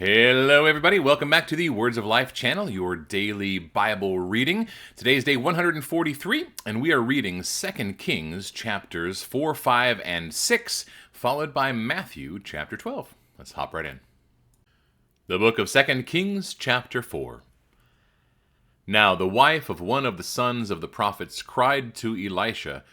Hello, everybody. Welcome back to the Words of Life channel, your daily Bible reading. Today is day 143, and we are reading 2 Kings chapters 4, 5, and 6, followed by Matthew chapter 12. Let's hop right in. The book of 2 Kings chapter 4. Now the wife of one of the sons of the prophets cried to Elisha,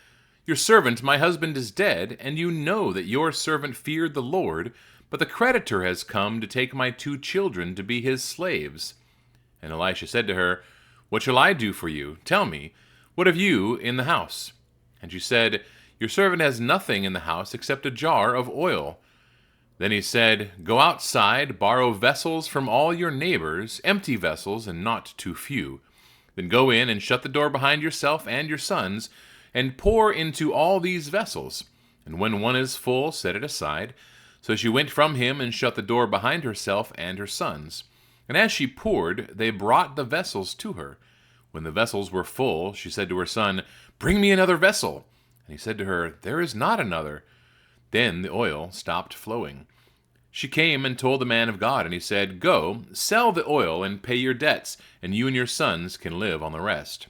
"Your servant, my husband, is dead, and you know that your servant feared the Lord, but the creditor has come to take my 2 children to be his slaves." And Elisha said to her, "What shall I do for you? Tell me, what have you in the house?" And she said, "Your servant has nothing in the house except a jar of oil." Then he said, "Go outside, borrow vessels from all your neighbors, empty vessels and not too few. Then go in and shut the door behind yourself and your sons, and pour into all these vessels. And when one is full, set it aside." So she went from him and shut the door behind herself and her sons. And as she poured, they brought the vessels to her. When the vessels were full, she said to her son, "Bring me another vessel." And he said to her, "There is not another." Then the oil stopped flowing. She came and told the man of God, and he said, "Go, sell the oil and pay your debts, and you and your sons can live on the rest."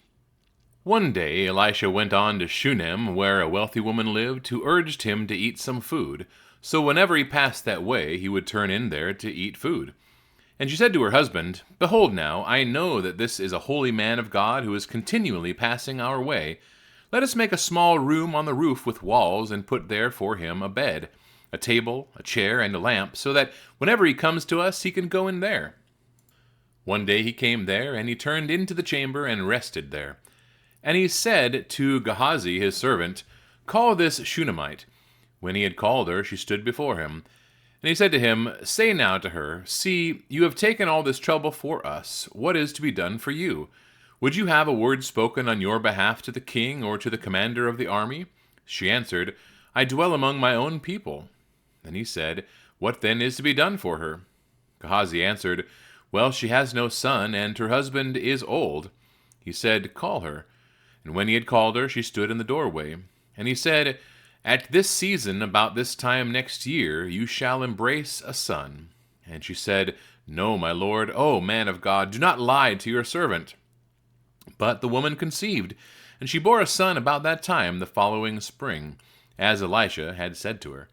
One day Elisha went on to Shunem, where a wealthy woman lived, who urged him to eat some food. So whenever he passed that way, he would turn in there to eat food. And she said to her husband, "Behold now, I know that this is a holy man of God who is continually passing our way. Let us make a small room on the roof with walls, and put there for him a bed, a table, a chair, and a lamp, so that whenever he comes to us, he can go in there." One day he came there, and he turned into the chamber and rested there. And he said to Gehazi his servant, "Call this Shunammite." When he had called her, she stood before him. And he said to him, "Say now to her, See, you have taken all this trouble for us. What is to be done for you? Would you have a word spoken on your behalf to the king or to the commander of the army?" She answered, "I dwell among my own people." Then he said, "What then is to be done for her?" Gehazi answered, "Well, she has no son, and her husband is old." He said, "Call her." And when he had called her, she stood in the doorway. And he said, "At this season, about this time next year, you shall embrace a son." And she said, "No, my lord, O man of God, do not lie to your servant." But the woman conceived, and she bore a son about that time the following spring, as Elisha had said to her.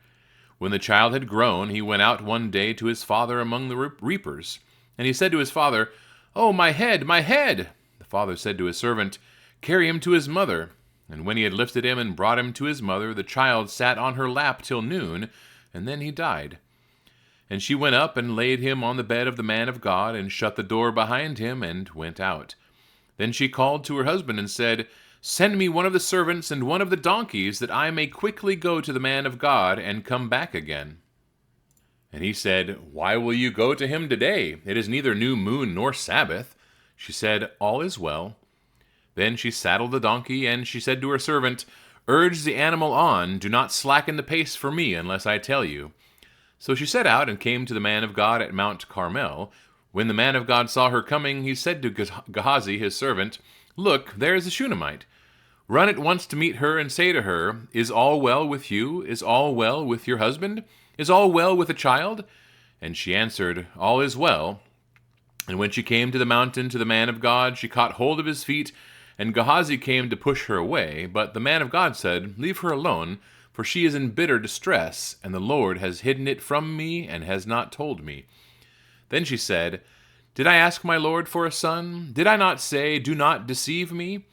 When the child had grown, he went out one day to his father among the reapers. And he said to his father, "Oh, my head, my head!" The father said to his servant, "Carry him to his mother." And when he had lifted him and brought him to his mother, the child sat on her lap till noon, and then he died. And she went up and laid him on the bed of the man of God, and shut the door behind him, and went out. Then she called to her husband and said, "Send me one of the servants and one of the donkeys, that I may quickly go to the man of God and come back again." And he said, "Why will you go to him today? It is neither new moon nor Sabbath." She said, "All is well." Then she saddled the donkey, and she said to her servant, "Urge the animal on, do not slacken the pace for me unless I tell you." So she set out and came to the man of God at Mount Carmel. When the man of God saw her coming, he said to Gehazi his servant, "Look, there is the Shunammite. Run at once to meet her, and say to her, Is all well with you? Is all well with your husband? Is all well with the child?" And she answered, "All is well." And when she came to the mountain to the man of God, she caught hold of his feet, and Gehazi came to push her away. But the man of God said, "Leave her alone, for she is in bitter distress, and the Lord has hidden it from me and has not told me." Then she said, "Did I ask my Lord for a son? Did I not say, 'Do not deceive me'?"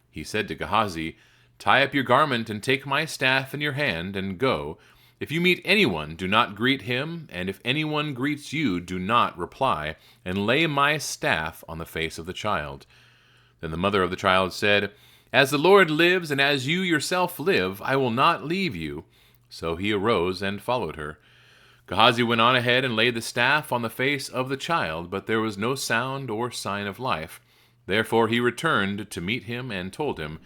He said to Gehazi, "Tie up your garment and take my staff in your hand and go. If you meet anyone, do not greet him, and if anyone greets you, do not reply, and lay my staff on the face of the child." Then the mother of the child said, "As the Lord lives, and as you yourself live, I will not leave you." So he arose and followed her. Gehazi went on ahead and laid the staff on the face of the child, but there was no sound or sign of life. Therefore he returned to meet him and told him,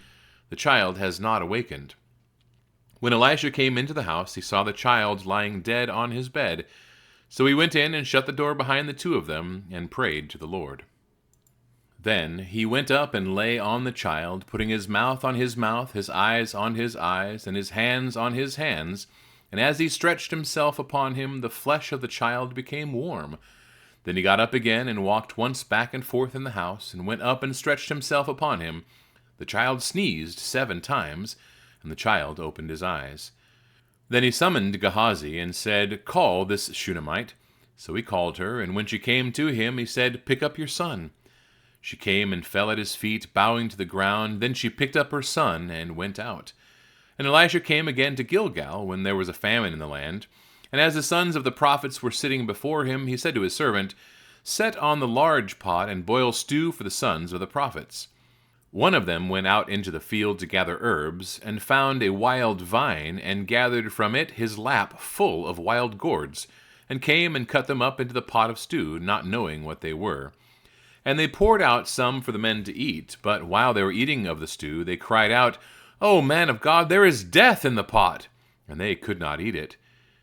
"The child has not awakened." When Elisha came into the house, he saw the child lying dead on his bed. So he went in and shut the door behind the two of them, and prayed to the Lord. Then he went up and lay on the child, putting his mouth on his mouth, his eyes on his eyes, and his hands on his hands. And as he stretched himself upon him, the flesh of the child became warm. Then he got up again and walked once back and forth in the house, and went up and stretched himself upon him. The child sneezed 7 times, and the child opened his eyes. Then he summoned Gehazi, and said, Call this Shunammite. So he called her, and when she came to him, he said, Pick up your son. She came and fell at his feet, bowing to the ground. Then she picked up her son, and went out. And Elisha came again to Gilgal, when there was a famine in the land. And as the sons of the prophets were sitting before him, he said to his servant, Set on the large pot, and boil stew for the sons of the prophets. One of them went out into the field to gather herbs, and found a wild vine, and gathered from it his lap full of wild gourds, and came and cut them up into the pot of stew, not knowing what they were. And they poured out some for the men to eat, but while they were eating of the stew, they cried out, O man of God, there is death in the pot! And they could not eat it.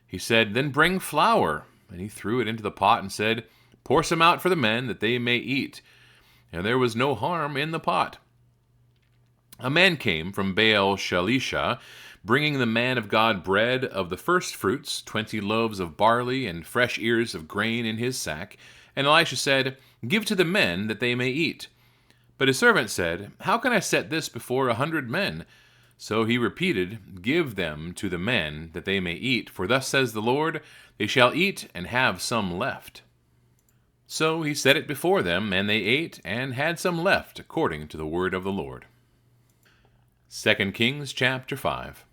He said, Then bring flour. And he threw it into the pot, and said, Pour some out for the men, that they may eat. And there was no harm in the pot. A man came from Baal Shalisha, bringing the man of God bread of the first fruits, 20 loaves of barley, and fresh ears of grain in his sack. And Elisha said, Give to the men, that they may eat. But his servant said, How can I set this before 100 men? So he repeated, Give them to the men, that they may eat. For thus says the Lord, They shall eat and have some left. So he set it before them, and they ate, and had some left, according to the word of the Lord. 2 Kings chapter 5.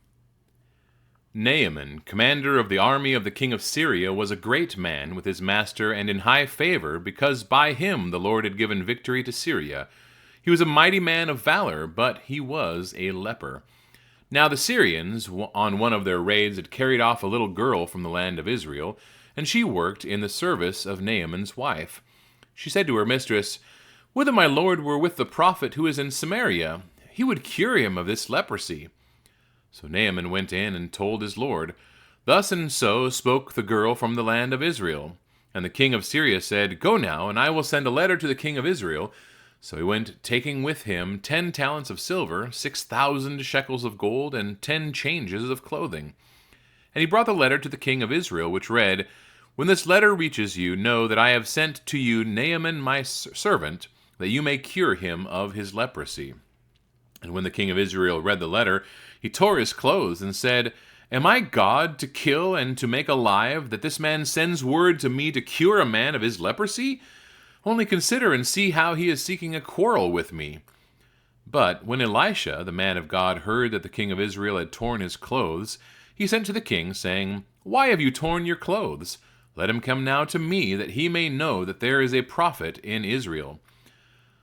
Naaman, commander of the army of the king of Syria, was a great man with his master and in high favor, because by him the Lord had given victory to Syria. He was a mighty man of valor, but he was a leper. Now the Syrians, on one of their raids, had carried off a little girl from the land of Israel, and she worked in the service of Naaman's wife. She said to her mistress, Would that my lord were with the prophet who is in Samaria. He would cure him of this leprosy. So Naaman went in and told his lord. Thus and so spoke the girl from the land of Israel. And the king of Syria said, Go now, and I will send a letter to the king of Israel. So he went, taking with him 10 talents of silver, 6,000 shekels of gold, and 10 changes of clothing. And he brought the letter to the king of Israel, which read, When this letter reaches you, know that I have sent to you Naaman my servant, that you may cure him of his leprosy. And when the king of Israel read the letter, he tore his clothes and said, Am I God to kill and to make alive, that this man sends word to me to cure a man of his leprosy? Only consider and see how he is seeking a quarrel with me. But when Elisha, the man of God, heard that the king of Israel had torn his clothes, he sent to the king, saying, Why have you torn your clothes? Let him come now to me, that he may know that there is a prophet in Israel.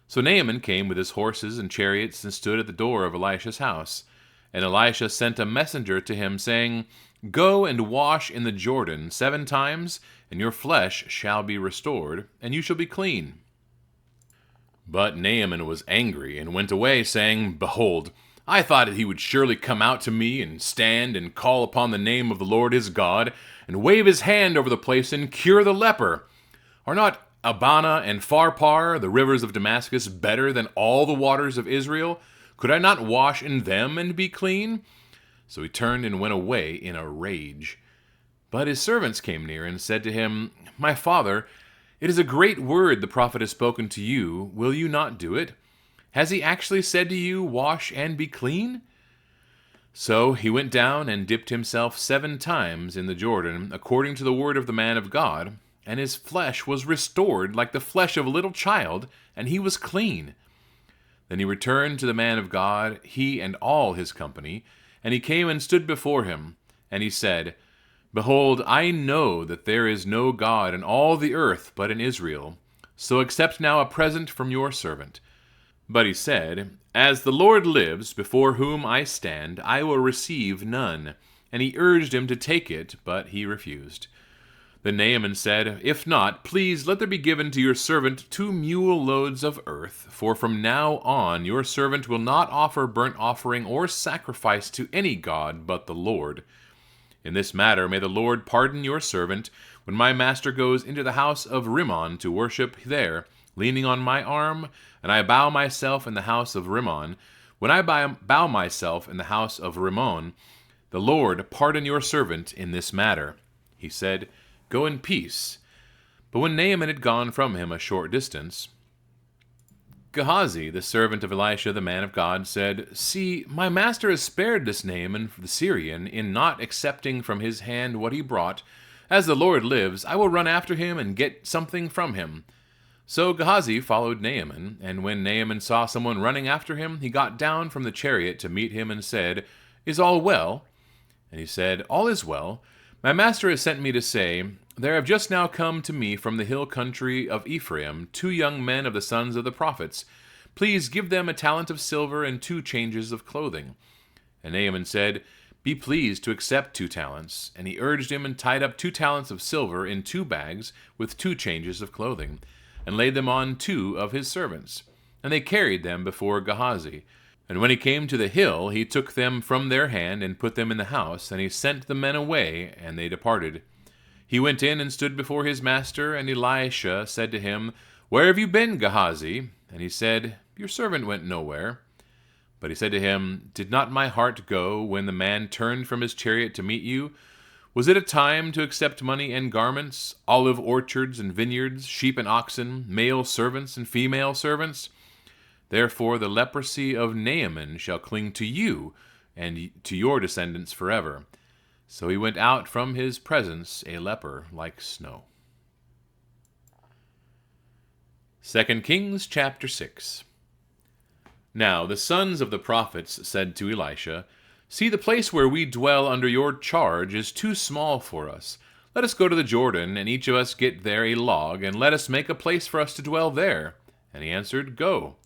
So Naaman came with his horses and chariots, and stood at the door of Elisha's house. And Elisha sent a messenger to him, saying, Go and wash in the Jordan 7 times, and your flesh shall be restored, and you shall be clean. But Naaman was angry, and went away, saying, Behold, I thought that he would surely come out to me, and stand, and call upon the name of the Lord his God, and wave his hand over the place, and cure the leper. Are not Abana and Pharpar, the rivers of Damascus, better than all the waters of Israel? Could I not wash in them and be clean? So he turned and went away in a rage. But his servants came near and said to him, My father, it is a great word the prophet has spoken to you. Will you not do it? Has he actually said to you, Wash and be clean? So he went down and dipped himself 7 times in the Jordan, according to the word of the man of God, and his flesh was restored like the flesh of a little child, and he was clean. Then he returned to the man of God, he and all his company, and he came and stood before him. And he said, Behold, I know that there is no God in all the earth but in Israel. So accept now a present from your servant. But he said, As the Lord lives, before whom I stand, I will receive none. And he urged him to take it, but he refused. Then Naaman said, If not, please let there be given to your servant 2 mule loads of earth, for from now on your servant will not offer burnt offering or sacrifice to any god but the Lord. In this matter may the Lord pardon your servant, when my master goes into the house of Rimmon to worship there, leaning on my arm, and I bow myself in the house of Rimmon. When I bow myself in the house of Rimmon, the Lord pardon your servant in this matter. He said, Go in peace. But when Naaman had gone from him a short distance, Gehazi, the servant of Elisha the man of God, said, "See, my master has spared this Naaman the Syrian in not accepting from his hand what he brought. As the Lord lives, I will run after him and get something from him." So Gehazi followed Naaman, and when Naaman saw someone running after him, he got down from the chariot to meet him and said, "Is all well?" And he said, "All is well. My master has sent me to say, there have just now come to me from the hill country of Ephraim 2 young men of the sons of the prophets. Please give them a talent of silver and 2 changes of clothing." And Naaman said, "Be pleased to accept 2 talents." And he urged him and tied up 2 talents of silver in 2 bags with 2 changes of clothing, and laid them on 2 of his servants. And they carried them before Gehazi. And when he came to the hill, he took them from their hand and put them in the house, and he sent the men away, and they departed. He went in and stood before his master, and Elisha said to him, "Where have you been, Gehazi?" And he said, "Your servant went nowhere." But he said to him, "Did not my heart go when the man turned from his chariot to meet you? Was it a time to accept money and garments, olive orchards and vineyards, sheep and oxen, male servants and female servants? Therefore the leprosy of Naaman shall cling to you and to your descendants forever." So he went out from his presence a leper like snow. 2 Kings chapter 6. Now the sons of the prophets said to Elisha, "See, the place where we dwell under your charge is too small for us. Let us go to the Jordan, and each of us get there a log, and let us make a place for us to dwell there." And he answered, "Go."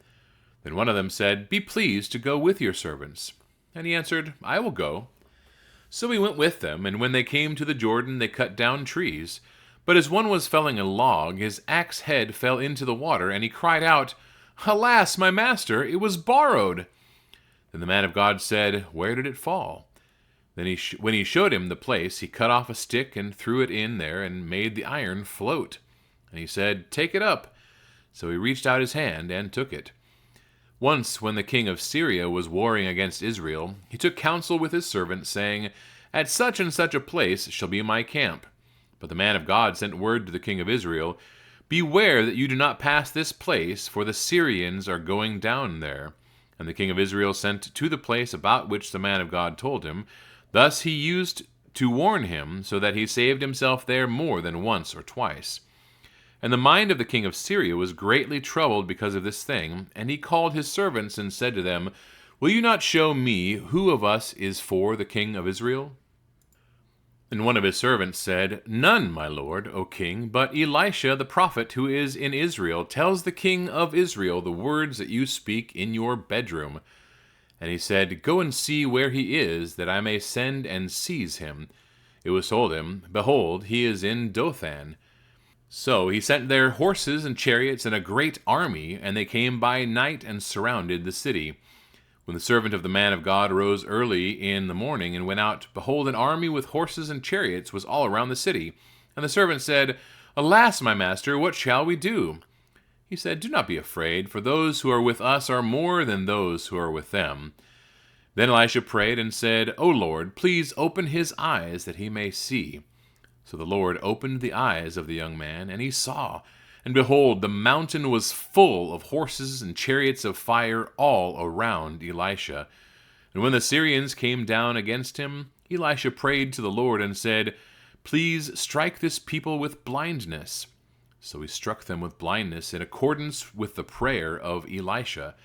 Then one of them said, "Be pleased to go with your servants." And he answered, "I will go." So he went with them, and when they came to the Jordan, they cut down trees. But as one was felling a log, his axe head fell into the water, and he cried out, "Alas, my master, it was borrowed!" Then the man of God said, "Where did it fall?" Then when he showed him the place, he cut off a stick and threw it in there and made the iron float. And he said, "Take it up." So he reached out his hand and took it. Once, when the king of Syria was warring against Israel, he took counsel with his servants, saying, "At such and such a place shall be my camp." But the man of God sent word to the king of Israel, "Beware that you do not pass this place, for the Syrians are going down there." And the king of Israel sent to the place about which the man of God told him. Thus he used to warn him, so that he saved himself there more than once or twice. And the mind of the king of Syria was greatly troubled because of this thing, and he called his servants and said to them, "Will you not show me who of us is for the king of Israel?" And one of his servants said, "None, my lord, O king, but Elisha the prophet who is in Israel tells the king of Israel the words that you speak in your bedroom." And he said, "Go and see where he is, that I may send and seize him." It was told him, "Behold, he is in Dothan." So he sent there horses and chariots and a great army, and they came by night and surrounded the city. When the servant of the man of God rose early in the morning and went out, behold, an army with horses and chariots was all around the city. And the servant said, "Alas, my master, what shall we do?" He said, "Do not be afraid, for those who are with us are more than those who are with them." Then Elisha prayed and said, "O Lord, please open his eyes that he may see." So the Lord opened the eyes of the young man, and he saw. And behold, the mountain was full of horses and chariots of fire all around Elisha. And when the Syrians came down against him, Elisha prayed to the Lord and said, "Please strike this people with blindness." So he struck them with blindness in accordance with the prayer of Elisha.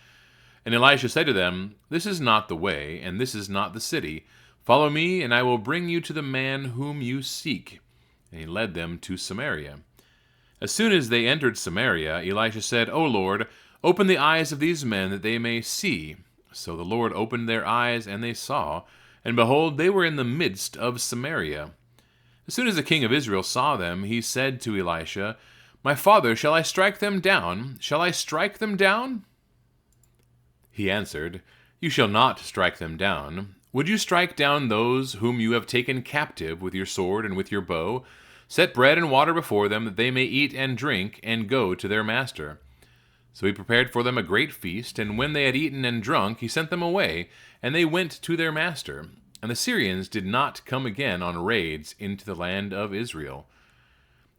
And Elisha said to them, "This is not the way, and this is not the city. Follow me, and I will bring you to the man whom you seek." And he led them to Samaria. As soon as they entered Samaria, Elisha said, "O Lord, open the eyes of these men that they may see." So the Lord opened their eyes, and they saw, and behold, they were in the midst of Samaria. As soon as the king of Israel saw them, he said to Elisha, "My father, shall I strike them down? Shall I strike them down?" He answered, "You shall not strike them down. Would you strike down those whom you have taken captive with your sword and with your bow? Set bread and water before them, that they may eat and drink, and go to their master." So he prepared for them a great feast, and when they had eaten and drunk, he sent them away, and they went to their master. And the Syrians did not come again on raids into the land of Israel.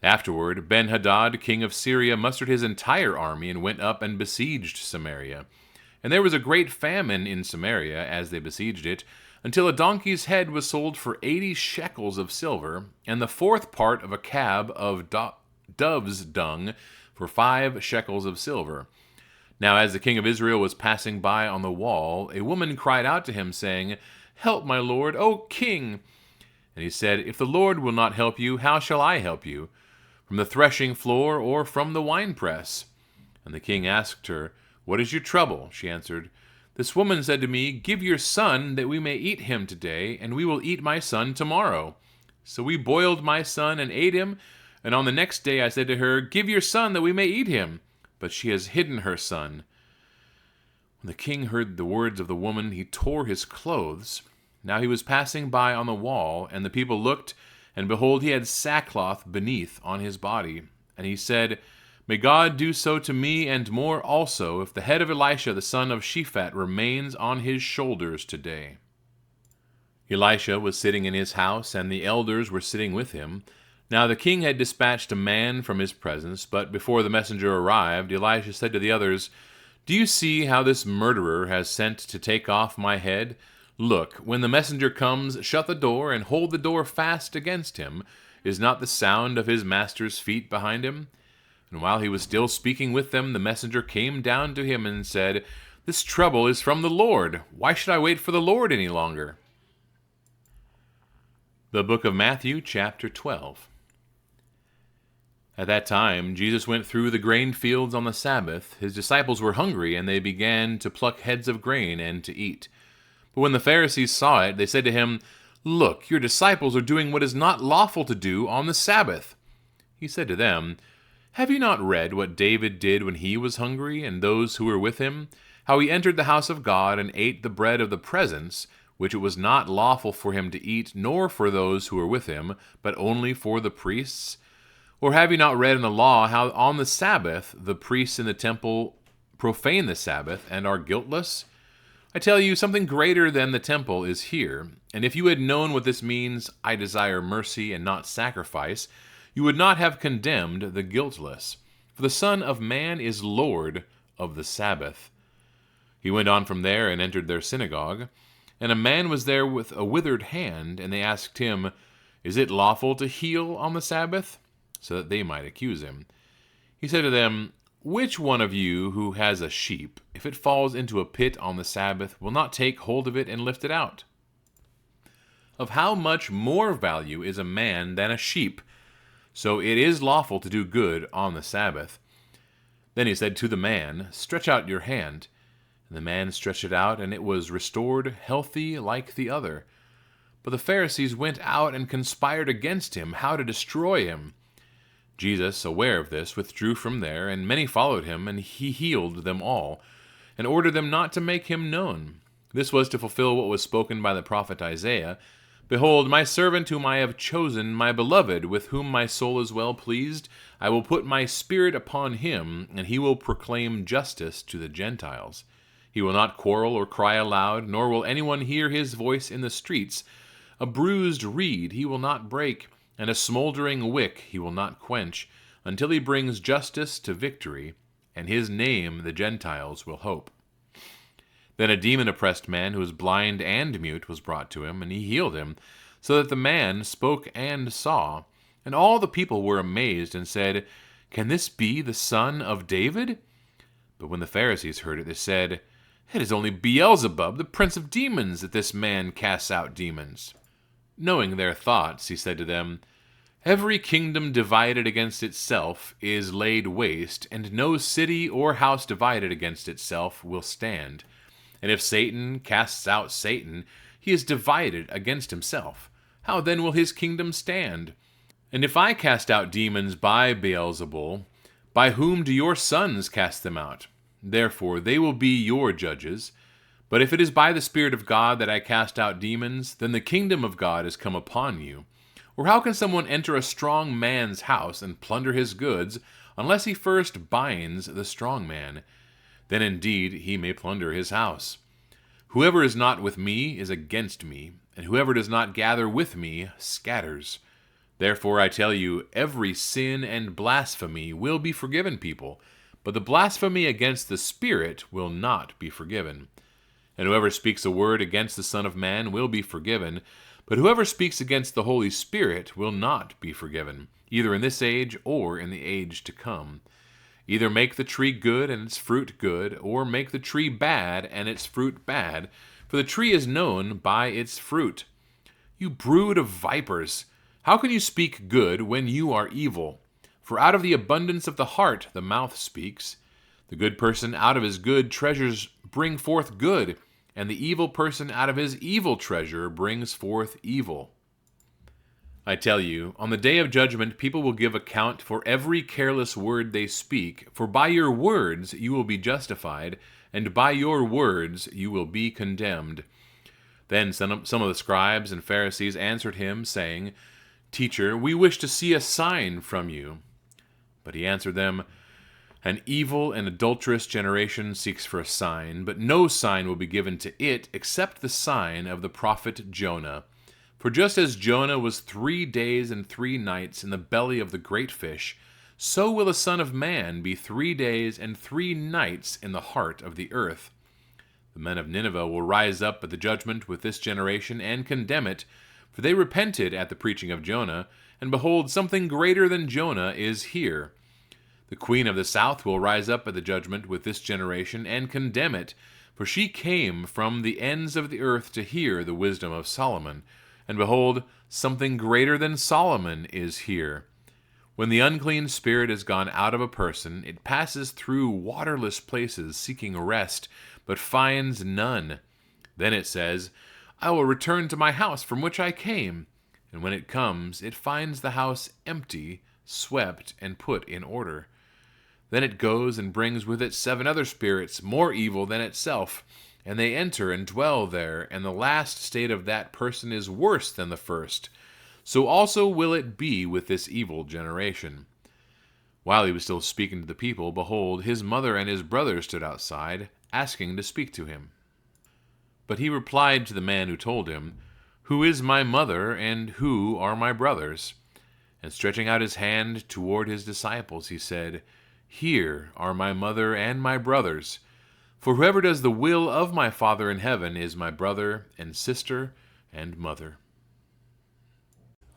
Afterward, Ben-Hadad, king of Syria, mustered his entire army and went up and besieged Samaria. And there was a great famine in Samaria as they besieged it, until a donkey's head was sold for 80 shekels of silver, and the fourth part of a cab of dove's dung for 5 shekels of silver. Now as the king of Israel was passing by on the wall, a woman cried out to him, saying, "Help, my lord, O king!" And he said, "If the Lord will not help you, how shall I help you? From the threshing floor or from the winepress?" And the king asked her, "What is your trouble?" She answered, "This woman said to me, 'Give your son, that we may eat him today, and we will eat my son tomorrow.' So we boiled my son and ate him, and on the next day I said to her, 'Give your son, that we may eat him.' But she has hidden her son." When the king heard the words of the woman, he tore his clothes. Now he was passing by on the wall, and the people looked, and behold, he had sackcloth beneath on his body. And he said, "May God do so to me and more also, if the head of Elisha the son of Shaphat remains on his shoulders today." Elisha was sitting in his house, and the elders were sitting with him. Now the king had dispatched a man from his presence, but before the messenger arrived, Elisha said to the others, "Do you see how this murderer has sent to take off my head? Look, when the messenger comes, shut the door and hold the door fast against him. Is not the sound of his master's feet behind him?" And while he was still speaking with them, the messenger came down to him and said, "This trouble is from the Lord. Why should I wait for the Lord any longer?" The book of Matthew, chapter 12. At that time, Jesus went through the grain fields on the Sabbath. His disciples were hungry, and they began to pluck heads of grain and to eat. But when the Pharisees saw it, they said to him, "Look, your disciples are doing what is not lawful to do on the Sabbath." He said to them, "Have you not read what David did when he was hungry, and those who were with him? How he entered the house of God and ate the bread of the presence, which it was not lawful for him to eat, nor for those who were with him, but only for the priests? Or have you not read in the law how on the Sabbath the priests in the temple profane the Sabbath and are guiltless? I tell you, something greater than the temple is here. And if you had known what this means, 'I desire mercy and not sacrifice,' you would not have condemned the guiltless. For the Son of Man is Lord of the Sabbath." He went on from there and entered their synagogue. And a man was there with a withered hand, and they asked him, "Is it lawful to heal on the Sabbath?" So that they might accuse him. He said to them, "Which one of you who has a sheep, if it falls into a pit on the Sabbath, will not take hold of it and lift it out? Of how much more value is a man than a sheep? So it is lawful to do good on the Sabbath." Then he said to the man, "Stretch out your hand." And the man stretched it out, and it was restored, healthy like the other. But the Pharisees went out and conspired against him, how to destroy him. Jesus, aware of this, withdrew from there, and many followed him, and he healed them all, and ordered them not to make him known. This was to fulfill what was spoken by the prophet Isaiah. "Behold, my servant whom I have chosen, my beloved, with whom my soul is well pleased. I will put my spirit upon him, and he will proclaim justice to the Gentiles. He will not quarrel or cry aloud, nor will anyone hear his voice in the streets. A bruised reed he will not break, and a smoldering wick he will not quench, until he brings justice to victory, and his name the Gentiles will hope." Then a demon-oppressed man who was blind and mute was brought to him, and he healed him, so that the man spoke and saw. And all the people were amazed and said, "Can this be the son of David?" But when the Pharisees heard it, they said, "It is only Beelzebub, the prince of demons, that this man casts out demons." Knowing their thoughts, he said to them, "Every kingdom divided against itself is laid waste, and no city or house divided against itself will stand. And if Satan casts out Satan, he is divided against himself. How then will his kingdom stand? And if I cast out demons by Beelzebul, by whom do your sons cast them out? Therefore they will be your judges. But if it is by the Spirit of God that I cast out demons, then the kingdom of God has come upon you. Or how can someone enter a strong man's house and plunder his goods, unless he first binds the strong man? Then indeed he may plunder his house. Whoever is not with me is against me, and whoever does not gather with me scatters. Therefore I tell you, every sin and blasphemy will be forgiven people, but the blasphemy against the Spirit will not be forgiven. And whoever speaks a word against the Son of Man will be forgiven, but whoever speaks against the Holy Spirit will not be forgiven, either in this age or in the age to come. Either make the tree good and its fruit good, or make the tree bad and its fruit bad, for the tree is known by its fruit. You brood of vipers, how can you speak good when you are evil? For out of the abundance of the heart the mouth speaks. The good person out of his good treasures bring forth good, and the evil person out of his evil treasure brings forth evil. I tell you, on the day of judgment people will give account for every careless word they speak, for by your words you will be justified, and by your words you will be condemned. Then some of the scribes and Pharisees answered him, saying, Teacher, we wish to see a sign from you. But he answered them, An evil and adulterous generation seeks for a sign, but no sign will be given to it except the sign of the prophet Jonah. For just as Jonah was 3 days and 3 nights in the belly of the great fish, so will the Son of Man be 3 days and 3 nights in the heart of the earth. The men of Nineveh will rise up at the judgment with this generation and condemn it, for they repented at the preaching of Jonah, and behold, something greater than Jonah is here. The queen of the south will rise up at the judgment with this generation and condemn it, for she came from the ends of the earth to hear the wisdom of Solomon. And behold, something greater than Solomon is here. When the unclean spirit is gone out of a person, it passes through waterless places seeking rest, but finds none. Then it says, I will return to my house from which I came. And when it comes, it finds the house empty, swept, and put in order. Then it goes and brings with it 7 other spirits, more evil than itself, and they enter and dwell there, and the last state of that person is worse than the first. So also will it be with this evil generation. While he was still speaking to the people, behold, his mother and his brothers stood outside, asking to speak to him. But he replied to the man who told him, Who is my mother, and who are my brothers? And stretching out his hand toward his disciples, he said, Here are my mother and my brothers. For whoever does the will of my Father in heaven is my brother and sister and mother.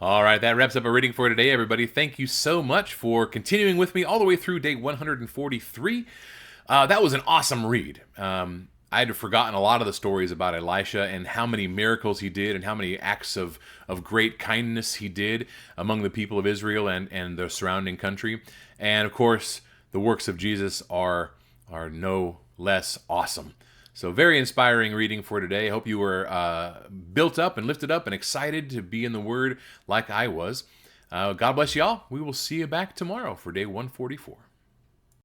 All right, that wraps up our reading for today, everybody. Thank you so much for continuing with me all the way through day 143. That was an awesome read. I had forgotten a lot of the stories about Elisha and how many miracles he did and how many acts of great kindness he did among the people of Israel and the surrounding country. And, of course, the works of Jesus are no less awesome. So very inspiring reading for today. I hope you were built up and lifted up and excited to be in the Word like I was. God bless you all. We will see you back tomorrow for day 144.